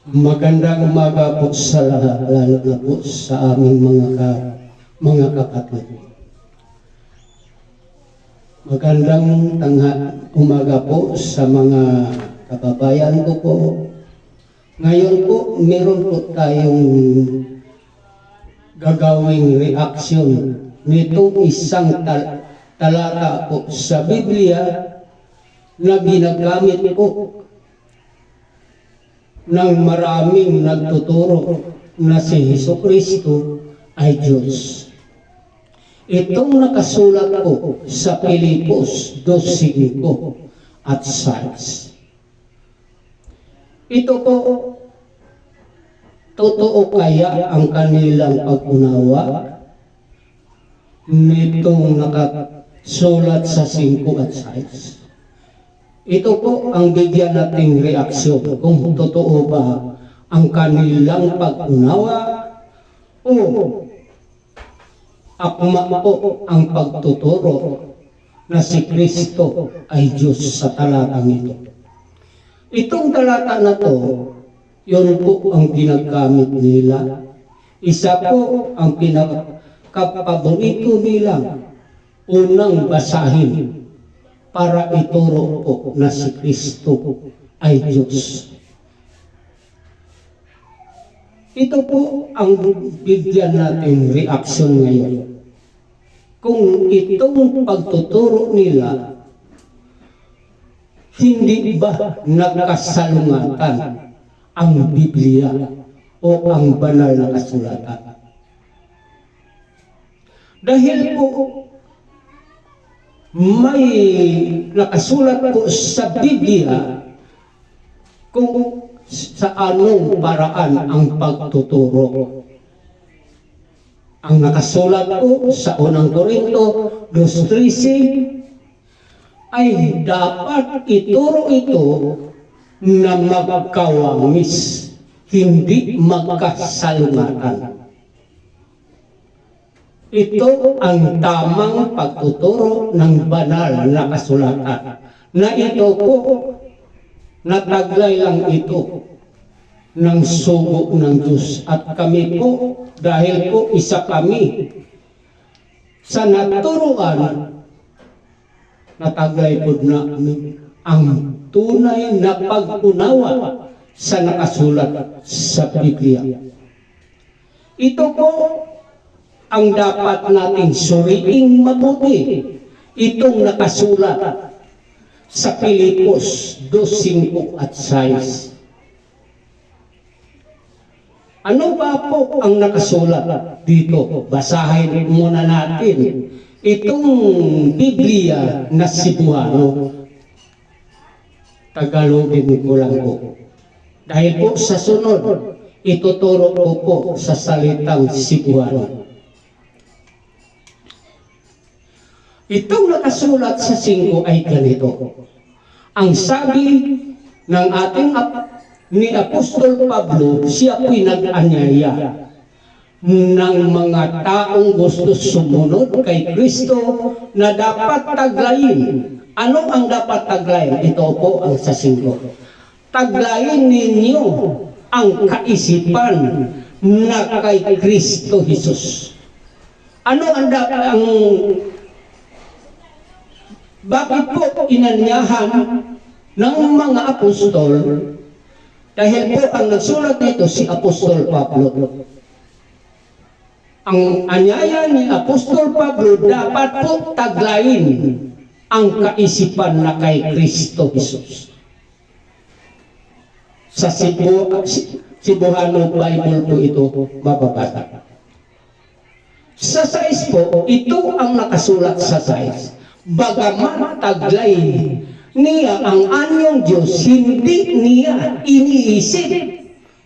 Magandang umaga po sa lahat, lalo na po sa aming mga kapatid. Magandang umaga po sa mga kababayan ko po. Ngayon po, meron po tayong gagawing reaksyon nitong isang talata po sa Biblia na ginagamit po ng maraming nagtuturo na si Jesucristo ay Diyos. Itong nakasulat po sa Pilipos 2:5 at 6. Ito po, totoo kaya ang kanilang pag-unawa nitong nakasulat sa 5 at 6? Ito po ang bigyan nating reaksyon kung totoo ba ang kanilang pag-unawa o akma po ang pagtuturo na si Kristo ay Diyos sa talatang ito. Itong talata na to, yun po ang ginagamit nila. Isa po ang pinakapaborito nilang unang basahin para ituro po na si Kristo ay Diyos. Ito po ang bigyan natin reaksyon ngayon. Kung itong pagtuturo nila, hindi ba nakasalungatan ang Biblia o ang banal na kasulatan? Dahil po may nakasulat po sa Biblia kung sa anong paraan ang pagtuturo. Ang nakasulat po sa unang Korinto 2:13 ay dapat ituro ito na magkawangis, hindi magkasalungatan. Ito ang tamang pagtuturo ng banal na kasulatan. Na ito po, nataglay lang ito ng sugo ng Diyos. At kami po, dahil po isa kami sa naturuan, nataglay po namin ang tunay na pag-unawa sa nakasulat sa Biblia. Ito po ang dapat nating suriing mabuti. Itong nakasulat sa Pilipos 2:5 at 6. Ano ba po ang nakasulat dito? Basahin muna natin itong Biblia na Cebuano. Tagalogin ko lang po. Dahil po sa sunod, ituturo ko po sa salitang Cebuano. Itong nakasulat sa 5 ay ganito. Ang sabi ng ating ni Apostol Pablo, siya po'y nag-anyaya ng mga taong gusto sumunod kay Kristo na dapat taglayin. Ano ang dapat taglayin? Ito po ang sa 5. Taglayin ninyo ang kaisipan na kay Kristo Jesus. Ano ang bakit po inanyahan ng mga apostol? Dahil po ang nagsulat nito si Apostol Pablo. Ang anyaya ni Apostol Pablo, dapat po taglayin ang kaisipan na kay Kristo Jesus. Sa Cebuano Bible po ito mababasa. Sa 6 po, ito ang nakasulat sa 6. Bagaman taglay niya ang anyong Diyos, hindi niya iniisip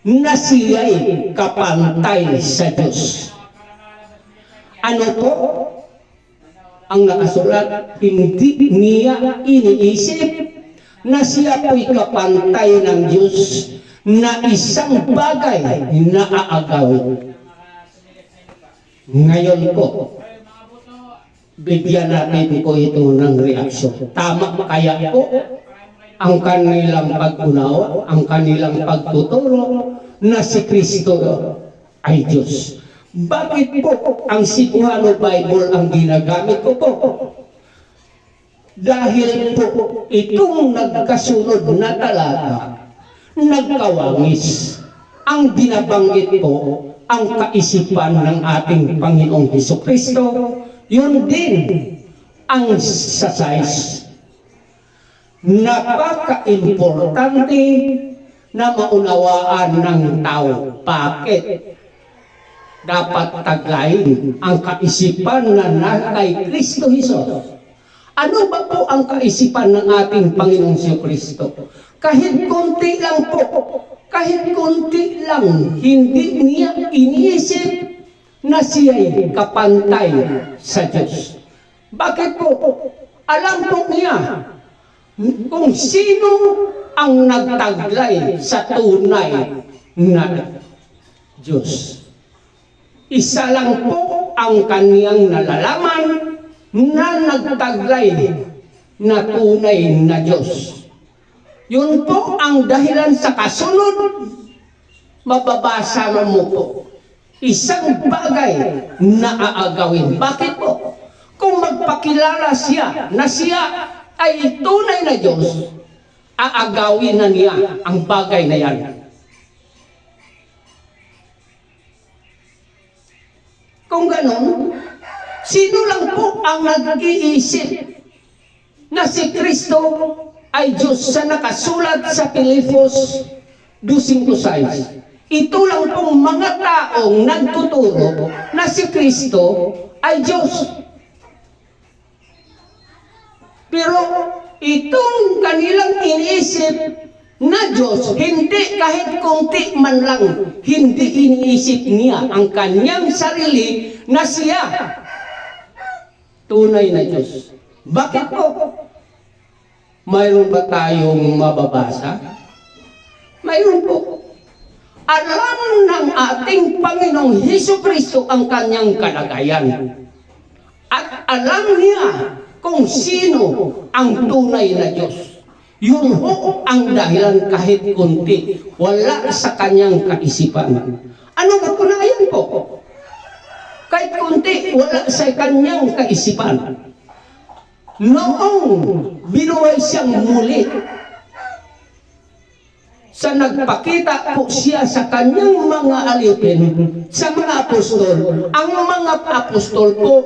na siya'y kapantay sa Diyos. Ano po ang nakasulat? Hindi niya iniisip na siya po'y kapantay ng Diyos na isang bagay na aagawin. Ngayon po, bigyan natin po ito ng reaksyon. Tama kaya po ang kanilang pag-unawa, ang kanilang pagtuturo na si Kristo ay Diyos. Bakit po ang Cebuano Bible ang ginagamit ko po? Dahil po itong nagkasunod na talata, nagkawangis. Ang binabanggit po, ang kaisipan ng ating Panginoong Hesukristo, yun din ang sa size. Napaka-importante na maunawaan ng tao. Bakit? Dapat taglayin ang kaisipan na kay Kristo Jesus. Ano ba po ang kaisipan ng ating Panginoong Hesukristo? Kahit konti lang po, kahit konti lang, hindi niya iniisip na siya'y kapantay sa Diyos. Bakit po? Alam po niya kung sino ang nagtaglay sa tunay na Diyos. Isa lang po ang kaniyang nalalaman na nagtaglay na tunay na Diyos. Yun po ang dahilan sa kasunod, mababasa mo po. Isang bagay na aagawin. Bakit po? Kung magpakilala siya na siya ay tunay na Diyos, aagawin na niya ang bagay na yan. Kung ganon, sino lang po ang nag-iisip na si Kristo ay Diyos sa nakasulat sa Filipos 2:5? Ito lang pong mga taong nagtuturo na si Kristo ay Diyos. Pero itong kanilang iniisip na Diyos, hindi kahit konti man lang, hindi iniisip niya ang kanyang sarili na siya tunay na Diyos. Bakit po? Mayroon ba tayong mababasa? Mayroon po. Alam ng ating Panginoong Hesukristo ang kanyang kalagayan. At alam niya kung sino ang tunay na Diyos. Yun ho ang dahilan kahit kunti. Wala sa kanyang kaisipan. Ano ba kunayan po? Kahit kunti, wala sa kanyang kaisipan. Noong binuhay siyang muli, sa nagpakita po siya sa kanyang mga alipin, sa mga apostol, ang mga apostol po,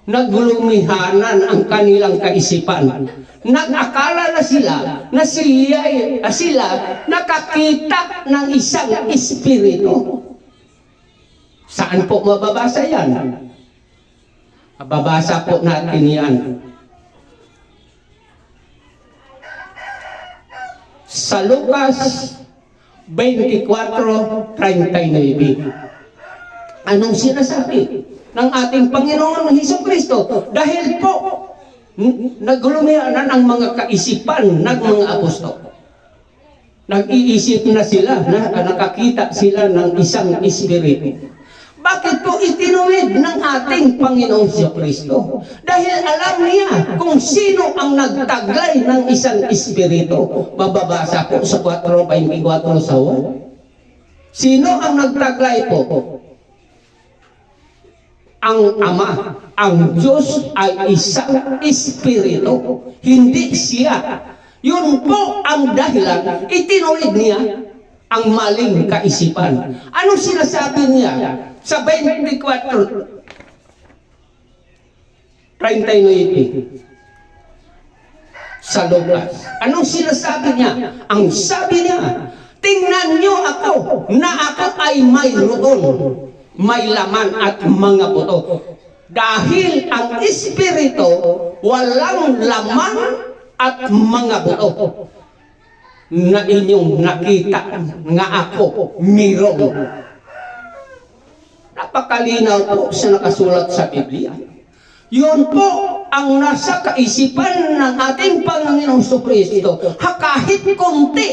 naglumihanan ang kanilang kaisipan. Nag-akala na sila na sila nakakita ng isang espiritu. Saan po mababasa yan? Mababasa po natin yan sa Lucas 24:39. Anong sinasabi ng ating Panginoon Hesukristo? Dahil po naglumihanan ang mga kaisipan ng mga apostol. Nag-iisip na sila na nakakita sila ng isang espiritu. Bakit po itinuwid ng ating Panginoong Hesukristo? Dahil alam niya kung sino ang nagtaglay ng isang espiritu. Mababasa po sa 4:24 sa 1. Sino ang nagtaglay po? Ang Ama, ang Diyos ay isang espiritu, hindi siya. Yun po ang dahilan, itinuwid niya ang maling kaisipan. Anong sinasabi niya? Sa 24:39 sa Lucas. Anong sinasabi niya? Ang sabi niya, tingnan niyo ako na ako ay mayroon, may laman at mga buto. Dahil ang espiritu walang laman at mga buto na inyong nakita nga ako mayroon. Napakalinaw po sa nakasulat sa Biblia. Yun po ang nasa kaisipan ng ating Panginoong Hesukristo. Kahit konti,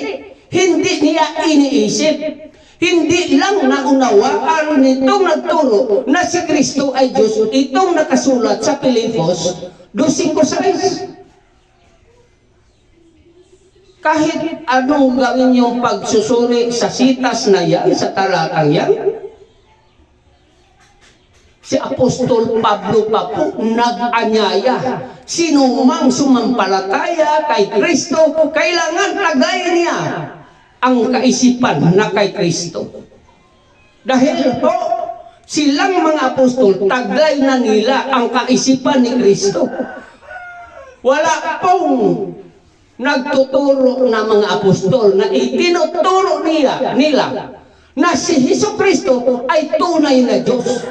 hindi niya iniisip. Hindi lang naunawaan nitong nagturo na si Kristo ay Diyos. Itong nakasulat sa Filipos 2:5. Kahit anong gawin yung pagsusuri sa sitas na yan, sa talatang yan, si Apostol Pablo pa po nag-anyaya. Sino mang sumampalataya kay Kristo, kailangan tagayin niya ang kaisipan na kay Kristo. Dahil po, silang mga apostol, taglay na nila ang kaisipan ni Kristo. Wala pong nagtuturo na mga apostol na itinuturo nila na si Jesucristo ay tunay na Diyos.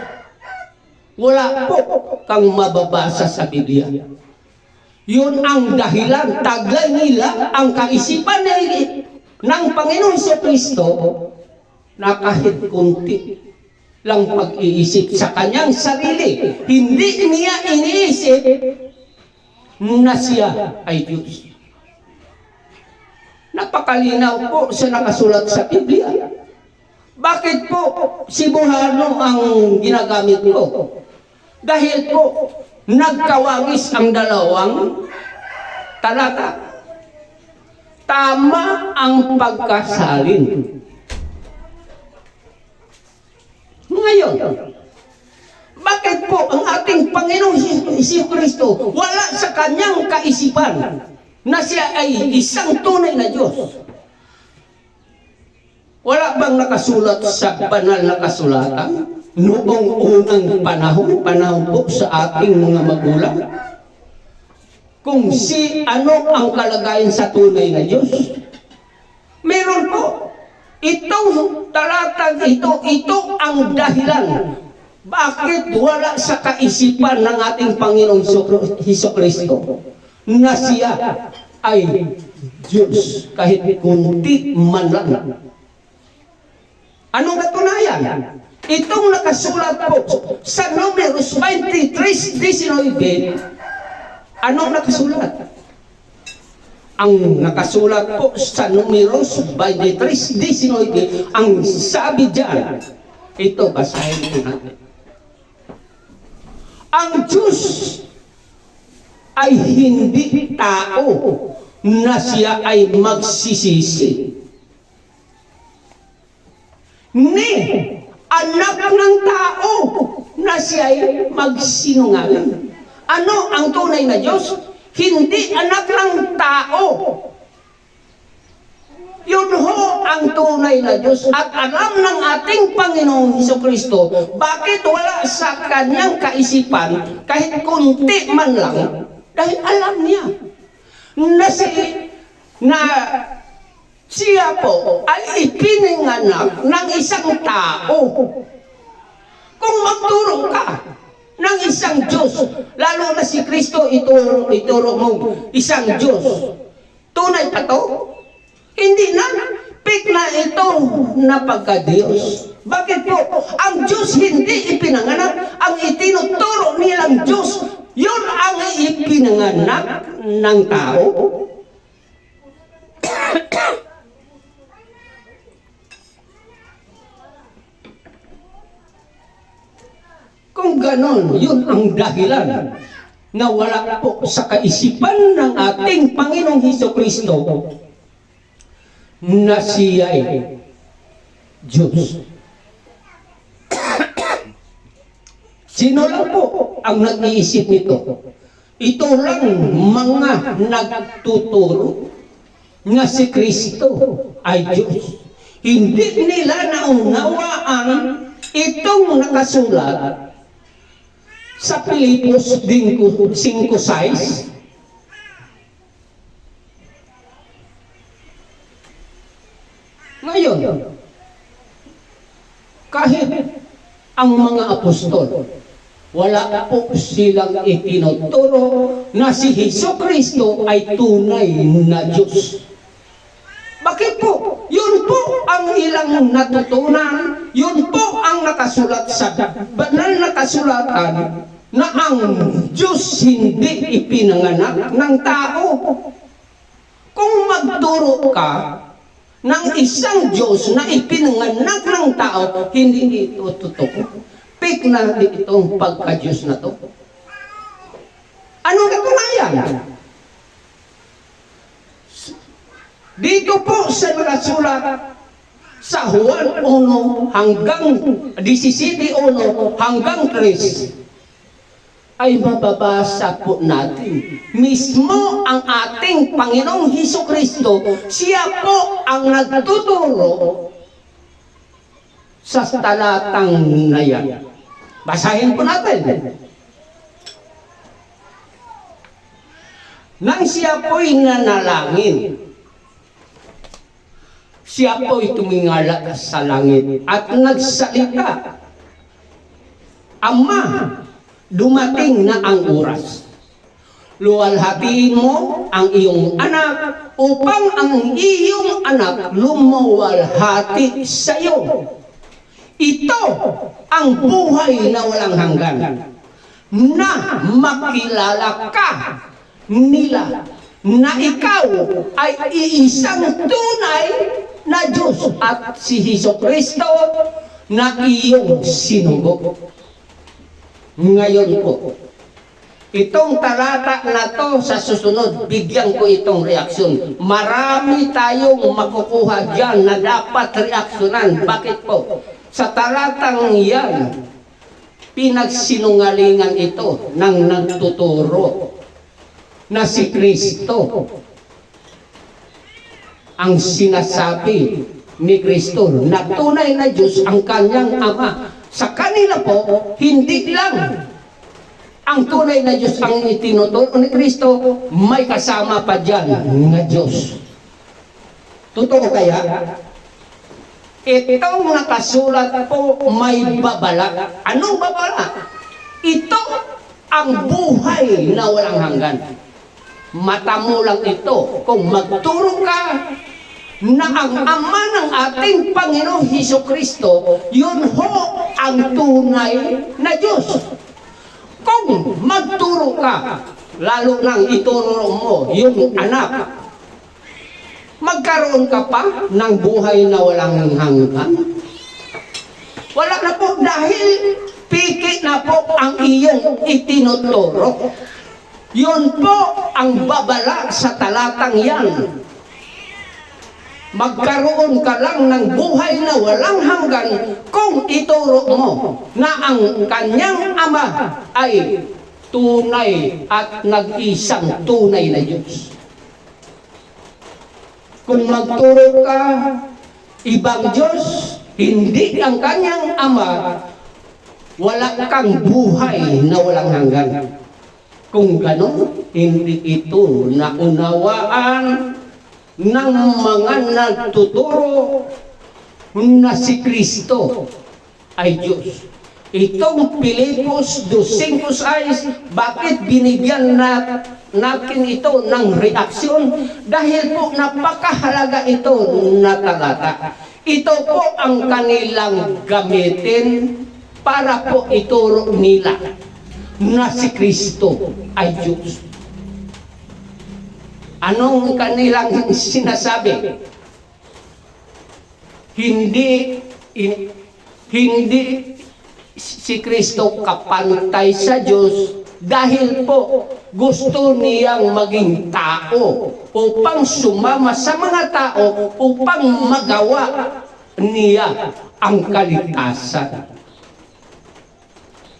Wala po kang mababasa sa Biblia. Yun ang dahilan, taglay nila ang kaisipan ng Panginoon Jesucristo na kahit kunti lang pag-iisip sa kanyang sarili. Hindi niya iniisip na siya ay Diyos. Napakalinaw po sa nakasulat sa Biblia. Bakit po Cebuano ang ginagamit ko? Dahil po nagkawagis ang dalawang talata. Tama ang pagkasalin. Ngayon, bakit po ang ating Panginoong Jesucristo wala sa kanyang kaisipan na siya ay isang tunay na Diyos? Wala bang nakasulat sa banal na kasulatan noong unang panahon po sa ating mga magulang? Kung ano ang kalagayan sa tunay na Diyos? Meron po. Itong talatang ito ang dahilan bakit wala sa kaisipan ng ating Panginoong Jesucristo na siya ay Diyos kahit kunti man lang. Anong katunayan? Itong nakasulat po sa Números 23:19. Anong nakasulat? Ang nakasulat po sa Números 23:19, ang sabi diyan, ito basahin po natin. Ang Diyos ay hindi tao na siya ay magsisisi, ni anak ng tao na siya ay magsinungaling. Ano ang tunay na Diyos? Hindi anak ng tao. Yun ho ang tunay na Diyos. At alam ng ating Panginoong Jesucristo, bakit wala sa kanyang kaisipan, kahit kunti man lang, dahil alam niya na siya po ay ipinanganak ng isang tao. Kung magturo ka ng isang Diyos, lalo na si Kristo, ituro mo isang Diyos, tunay pa to? Hindi na. Pik na ito na pagka-Diyos. Bakit po? Ang Diyos hindi ipinanganak. Ang itinuturo nilang Diyos, yun ang ipinanganak ng tao. Kung ganon, yun ang dahilan na wala po sa kaisipan ng ating Panginoong Jesucristo na siya ay Diyos. Sino lang po ang nag-iisip nito? Ito lang mga nagtuturo na si Kristo ay Diyos. Hindi nila naunawaan itong nakasulat sa Pilipos 5:6. Ngayon, kahit ang mga apostol, wala po silang itinuturo na si Jesucristo ay tunay na Diyos. Bakit po? Yun po ang ilang natutunan, yun po ang nakasulat sa banal na kasulatan na ang Diyos hindi ipinanganak ng tao. Kung magturo ka ng isang Diyos na ipinanganak ng tao, hindi ito totoo. Pik na itong pagka-Diyos na to. Anong katunayan? Dito po sa nakasulat sa Juan 1 hanggang 17:1 hanggang 3 ay mababasa po natin. Mismo ang ating Panginoong Hesukristo, siya po ang nagtuturo sa talatang na yan. Basahin po natin. Nang siya po'y nanalangin, siya po'y tumingala sa langit at nagsalita, Ama, dumating na ang oras. Luwalhatiin mo ang iyong anak upang ang iyong anak lumuwalhati sa iyo. Ito ang buhay na walang hanggan, na makilala ka nila na ikaw ay iisang tunay na Diyos at si Hesukristo na iyong sinugo. Ngayon po, itong talata na to sa susunod, bigyan ko itong reaksyon. Marami tayong makukuha dyan na dapat reaksyonan. Bakit po? Sa talatang yan, pinagsinungalingan ito ng nagtuturo na si Kristo. Ang sinasabi ni Kristo na tunay na Diyos ang kanyang Ama. Sa kanila po, hindi lang ang tunay na Diyos ang itinuturo ni Kristo, may kasama pa dyan na Diyos. Totoo kaya? Itong nakasulat po may babala. Anong babala? Ito ang buhay na walang hanggan. Mata mo lang ito kung magturo ka na ang Ama ng ating Panginoong Hesukristo, yun ho ang tunay na Diyos. Kung magturo ka, lalo nang ituro mo yung anak, magkaroon ka pa ng buhay na walang hanggan? Wala na po, dahil piki na po ang iyong itinuturo. Yun po ang babala sa talatang yan. Magkaroon ka lang ng buhay na walang hanggan kung ituro mo na ang kanyang Ama ay tunay at nag-isang tunay na Diyos. Kung magturo ka ibang Diyos, hindi ang kanyang Ama, wala kang buhay na walang hanggan. Kung gano'n, hindi ito naunawaan ng mga nagtuturo na si Kristo ay Diyos. Itong Pilipos 2:5, bakit binigyan natin ito ng reaksyon? Dahil po napakahalaga ito na talata. Ito po ang kanilang gamitin para po ituro nila na si Kristo ay Diyos. Anong kanilang sinasabi? Hindi si Kristo kapantay sa Diyos dahil po gusto niyang maging tao upang sumama sa mga tao upang magawa niya ang kaligtasan.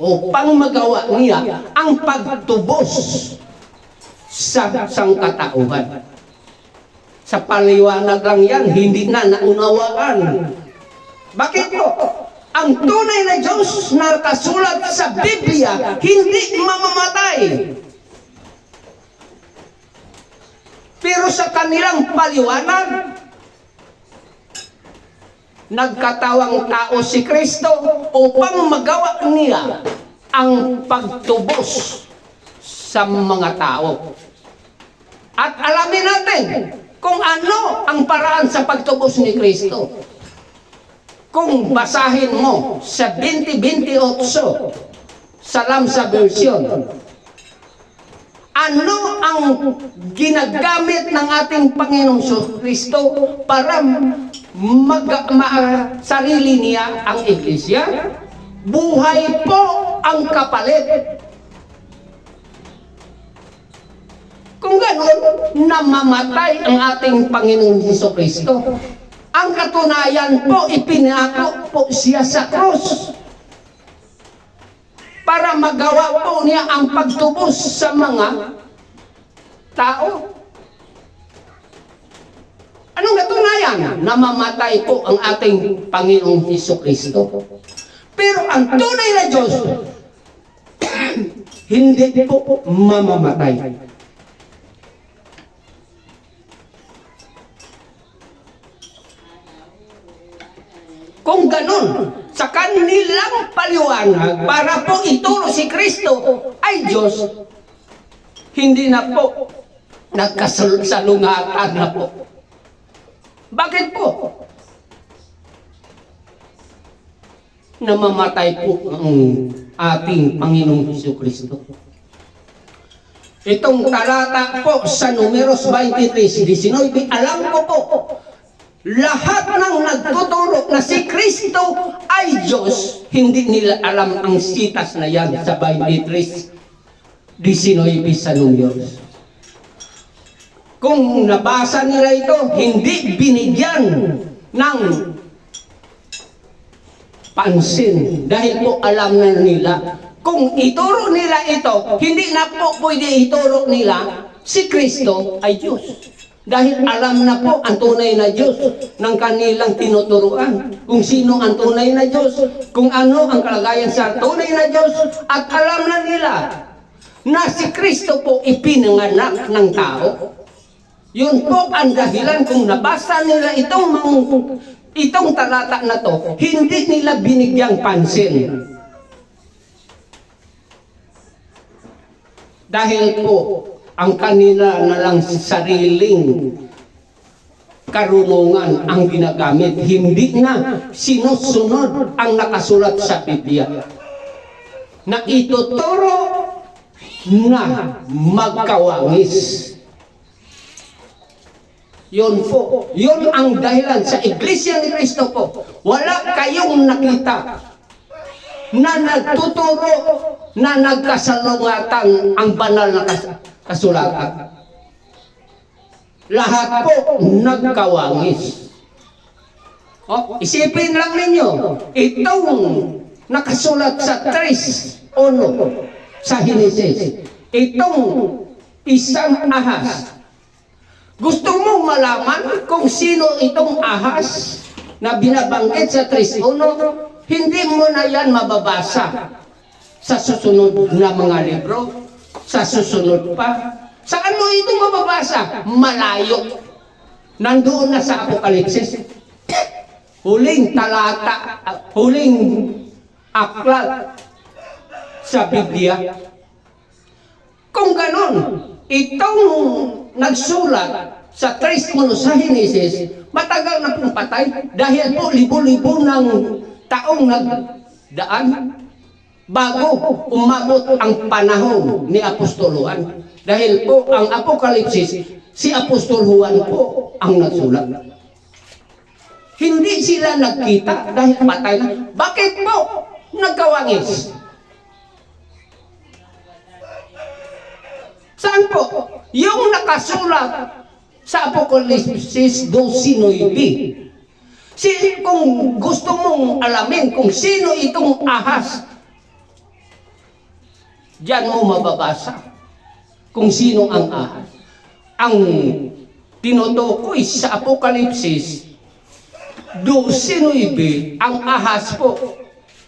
Upang magawa niya ang pagtubos sa sangkatauhan. Sa paliwanag lang yan, hindi na naunawaan. Bakit po? Ang tunay na Diyos na kasulat sa Biblia, hindi mamamatay. Pero sa kanilang paliwanag, nagkatawang tao si Kristo upang magawa niya ang pagtubos sa mga tao. At alamin natin kung ano ang paraan sa pagtubos ni Kristo. Kung basahin mo sa 20:28 sa Lamsa version, ano ang ginagamit ng ating Panginoong Kristo para sarili niya ang iglesia? Buhay po ang kapalit. Kung gano'n, namamatay ang ating Panginoong Jesucristo. Ang katunayan po, ipinako po siya sa krus para magawa po niya ang pagtubos sa mga tao. Anong katunayan? Namamatay po ang ating Panginoong Jesucristo. Pero ang tunay na Diyos, hindi po mamamatay. Kung ganun, sa kanilang paliwanag, para po ituro si Kristo ay Diyos, hindi na po nagkasalungatan na po. Bakit po? Namamatay po ang ating Panginoong Jesucristo. Itong talata po sa Numeros 23:19, alam ko po, lahat ng nagtuturo na si Kristo ay Diyos, hindi nila alam ang sitas na yan sa 23:19 sa Numeros. Kung nabasa nila ito, hindi binigyan ng pansin dahil po alam na nila. Kung ituro nila ito, hindi na po pwede ituro nila si Kristo ay Diyos. Dahil alam na po ang tunay na Diyos ng kanilang tinuturuan. Kung sino ang tunay na Diyos, kung ano ang kalagayan sa tunay na Diyos, at alam na nila na si Kristo po ipinanganak ng tao. Yun po ang dahilan kung nabasa nila itong talata na to, hindi nila binigyang pansin. Dahil po, ang kanila na lang sariling karunungan ang ginagamit. Hindi na sinusunod ang nakasulat sa Biblia. Na ituturo na magkawangis. Yun po. Yun ang dahilan sa Iglesia ni Cristo po. Wala kayong nakita na nagtuturo na nagkasalungatan ang banal na kasulatan. Lahat po nagkawangis. Isipin lang ninyo, itong nakasulat sa 3:1 sa Henesis, itong isang ahas. Gusto mo malaman kung sino itong ahas na binabanggit sa 3:1? Hindi mo na yan mababasa sa susunod na mga libro, sa susunod pa. Saan mo ito mababasa? Malayo. Nandoon na sa Apokalipsis. Huling talata, huling aklat sa Biblia. Kung ganon, itong nagsulat sa 3:1 sa Henesis, matagal na pong patay dahil po libo-libo ng taong nagdaan bago umabot ang panahon ni Apostol Juan. Dahil po ang Apokalipsis, si Apostol Juan po ang nagsulat. Hindi sila nagkita dahil patay na. Bakit po nagkawangis? Saan po? Yung nakasulat sa Apokalipsis 12:9. Kung gusto mong alamin kung sino itong ahas, diyan mo mababasa kung sino ang ahas. Ang tinutukoy sa Apokalipsis 12:9, ang ahas po,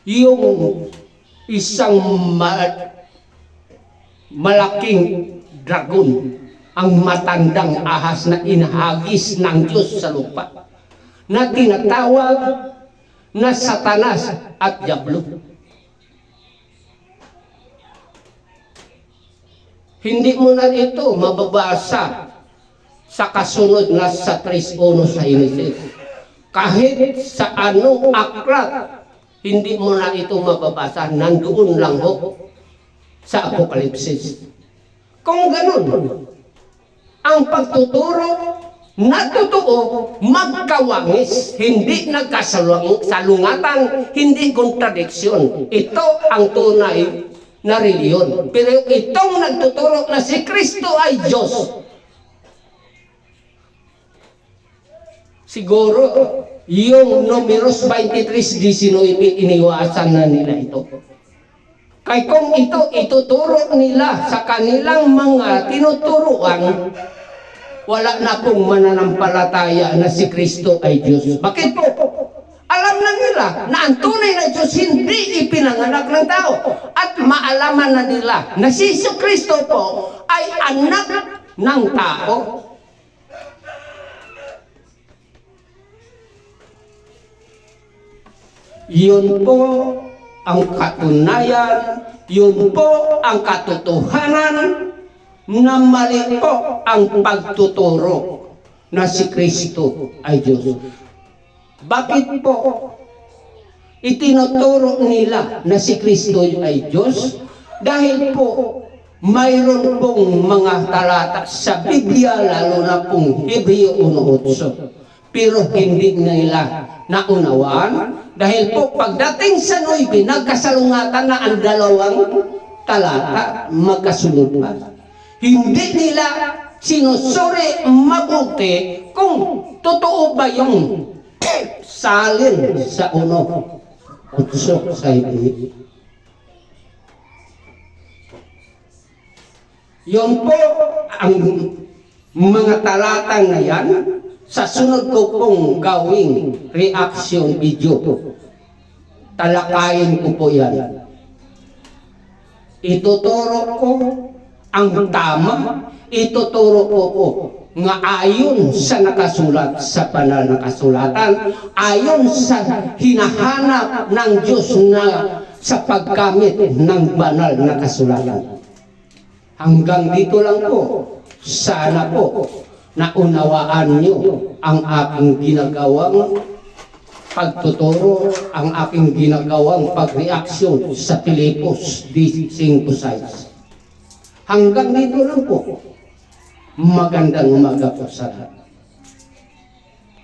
yung isang malaking dragon, ang matandang ahas na inahagis ng Diyos sa lupa, na tinatawag na Satanas at Diablo. Hindi mo na ito mababasa sa kasunod na sa 3:1 sa Henesis. Kahit sa anong aklat, hindi mo na ito mababasa. Nandoon lang ho sa Apokalipsis. Kung ganun, ang pagtuturo na totoo, magkawangis, hindi nagkasalungatan, hindi kontradiksyon. Ito ang tunay na reliyon. Pero itong nagtuturo na si Kristo ay Diyos, siguro yung Numeros 23:19 iniwasan na nila ito. Kaya kung ito ituturo nila sa kanilang mga tinuturuan, wala na pong mananampalataya na si Kristo ay Diyos. Bakit po? Alam na nila na ang tunay na Diyos hindi ipinanganak ng tao. At maalaman na nila na si Kristo po ay anak ng tao. Yun po ang katunayan, yun po ang katotohanan na mali po ang pagtuturo na si Kristo ay Diyos. Bakit po itinuturo nila na si Kristo ay Diyos? Dahil po mayroon pong mga talata sa Biblia, lalo na pong Hebreo 1:8, pero hindi nila naunawaan. Dahil po pagdating sa 9, nagkasalungatan na ang dalawang talata, magkasunod pa. Hindi nila sinusuri mabuti kung totoo ba yung salin sa 1:8 sa Hebreo. Yun po ang mga talata na yan. Sa sunod ko pong gawing reaction video, talakayin ko po yan. Ituturo ko ang tama, ituturo ko po nga ayon sa nakasulat sa banal na kasulatan, ayon sa hinahanap ng Diyos na sa paggamit ng banal na kasulatan. Hanggang dito lang po. Sana po naunawaan niyo ang aking ginagawang pagtuturo, ang aking ginagawang pagreaksyon sa Pilipos 5:6. Hanggang dito lang po. Magandang umaga po sa lahat.